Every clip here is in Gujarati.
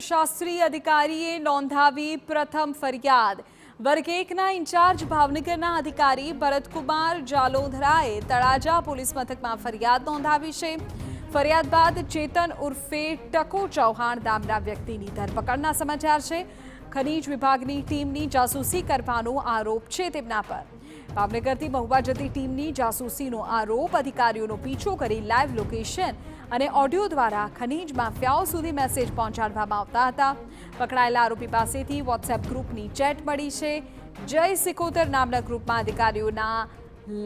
શાસ્ત્રી અધિકારીએ નોંધાવી પ્રથમ ફરિયાદ। વર્ગ 1ના ઇન્ચાર્જ ભાવનગરના અધિકારી ભરતકુમાર જાલોધરાએ તળાજા પોલીસ મથકમાં ફરિયાદ નોંધાવી છે। ફરિયાદ બાદ ચેતન ઉર્ફે ટકો ચૌહાણ નામના વ્યક્તિની ધરપકડના સમાચાર છે। ખનીજ વિભાગની ટીમની જાસૂસી કરવાનો આરોપ છે તેમના પર। ભાવનગરથી મહુવા જતી ટીમની જાસૂસીનો આરોપ। અધિકારીઓનો પીછો કરી લાઈવ લોકેશન અને ઓડિયો દ્વારા ખનીજ માફિયાઓ સુધી મેસેજ પહોંચાડવામાં આવતા હતા। પકડાયેલા આરોપી પાસેથી વોટ્સએપ ગ્રુપની ચેટ મળી છે। જય સિકોતર નામના ગ્રુપમાં અધિકારીઓના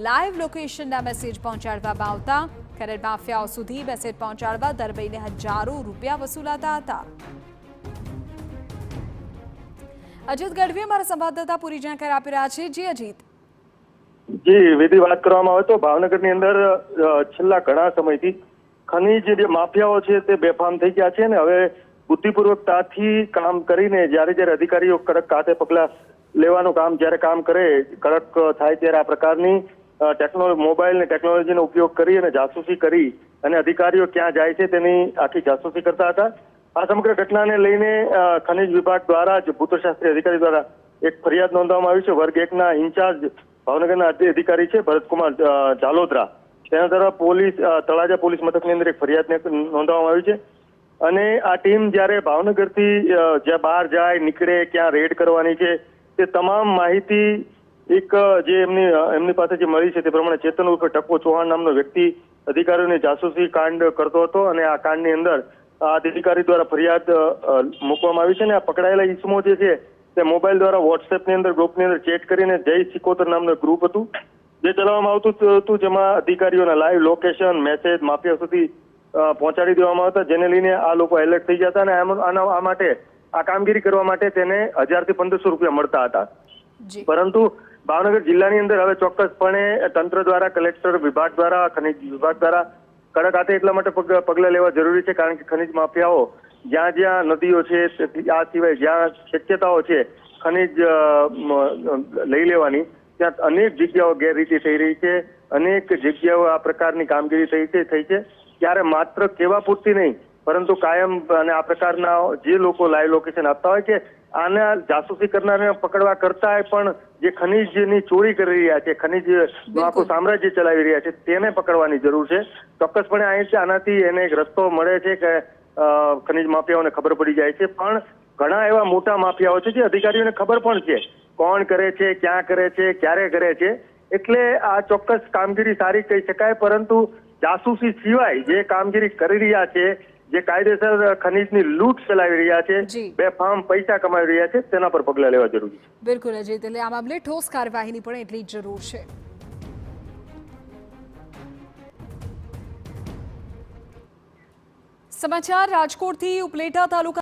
લાઈવ લોકેશનના મેસેજ પહોંચાડવામાં આવતા। ખનીજ માફિયાઓ સુધી મેસેજ પહોંચાડવા દર મહિને હજારો રૂપિયા વસૂલાતા હતા। અજીત ગઢવી અમારા સંવાદદાતા પૂરી જાણકારી આપી રહ્યા છે। જી અજીત। જી વિધિ વાત કરવામાં આવે તો ભાવનગરની અંદર છેલ્લા ઘણા સમયથી ખનીજ જે માફિયાઓ છે તે બેફામ થઈ ગયા છે અને હવે બુદ્ધિપૂર્વકતાથી કામ કરીને જ્યારે અધિકારીઓ કડક હાથે પગલાં લેવાનું કામ કામ કરે કડક થાય ત્યારે આ પ્રકારની મોબાઈલ ને ટેકનોલોજીનો ઉપયોગ કરી અને જાસૂસી કરી અને અધિકારીઓ ક્યાં જાય છે તેની આખી જાસૂસી કરતા હતા। આ સમગ્ર ઘટનાને લઈને ખનીજ વિભાગ દ્વારા જ ભૂતશાસ્ત્રી અધિકારી દ્વારા એક ફરિયાદ નોંધવામાં આવી છે। વર્ગ 1ના ઇન્ચાર્જ ભાવનગરના અધિકારી છે ભરતકુમાર જાલોદરા, તેના દ્વારા તળાજા પોલીસ મથકની અંદર એક ફરિયાદ નોંધવામાં આવી છે। અને આ ટીમ જ્યારે ભાવનગરથી જ્યાં બહાર જાય નીકળે ક્યાં રેડ કરવાની છે તે તમામ માહિતી એક જે એમની પાસે જે મળી છે તે પ્રમાણે ચેતન ઉર્ફે ટકો ચૌહાણ નામનો વ્યક્તિ અધિકારીઓને જાસૂસી કાંડ કરતો હતો અને આ કાંડની અંદર આ અધિકારી દ્વારા ફરિયાદ મૂકવામાં આવી છે। અને આ પકડાયેલા ઈસમો જે છે તે મોબાઈલ દ્વારા વોટ્સએપની અંદર ગ્રુપની અંદર ચેટ કરીને જય સિકોતર નામનું ગ્રુપ હતું જે ચલાવવામાં આવતું હતું, જેમાં અધિકારીઓના લાઈવ લોકેશન મેસેજ માફિયા સુધી પહોંચાડી દેવામાં આવતા, જેને લઈને આ લોકો એલર્ટ થઈ જતા અને આ માટે આ કામગીરી કરવા માટે તેને 1000 થી 1500 રૂપિયા મળતા હતા। પરંતુ ભાવનગર જિલ્લાની અંદર હવે ચોક્કસપણે તંત્ર દ્વારા કલેક્ટર વિભાગ દ્વારા ખનીજ વિભાગ દ્વારા કડક હાથે એટલા માટે પગલાં લેવા જરૂરી છે, કારણ કે ખનીજ માફિયાઓ જ્યાં નદીઓ છે આ સિવાય જ્યાં શક્યતાઓ છે ખનીજ લઈ લેવાની ત્યાં અનેક જગ્યાઓ ગેરરીતિ થઈ રહી છે, અનેક જગ્યાઓ આ પ્રકારની કામગીરી થઈ છે। ત્યારે માત્ર કેવા પૂરતી નહીં પરંતુ કાયમ અને આ પ્રકારના જે લોકો લાઈવ લોકેશન આપતા હોય કે આના જાસૂસી કરનારને પકડવા કરતા પણ જે ખનીજની ચોરી કરી રહ્યા છે, ખનીજનું આખું સામ્રાજ્ય ચલાવી રહ્યા છે તેને પકડવાની જરૂર છે। ચોક્કસપણે આનાથી એને એક રસ્તો મળે છે કે ખનીજ માફિયાઓને ખબર પડી જાય છે, પણ ઘણા એવા મોટા માફિયાઓ છે જે અધિકારીઓને ખબર પણ છે કોણ કરે છે, ક્યાં કરે છે, ક્યારે કરે છે, એટલે આ ચોક્કસ કામગીરી સારી કહી શકાય। પરંતુ જાસૂસી સિવાય જે કામગીરી કરી રહ્યા છે, જે કાયદેસર ખનીજની લૂંટ ચલાવી રહ્યા છે, બેફામ પૈસા કમાવી રહ્યા છે, તેના પર પગલાં લેવા જરૂરી છે। બિલકુલ અજીત, એટલે આ મામલે ઠોસ કાર્યવાહીની પણ એટલી જ જરૂર છે। સમાચાર રાજકોટથી ઉપલેટા તાલુકા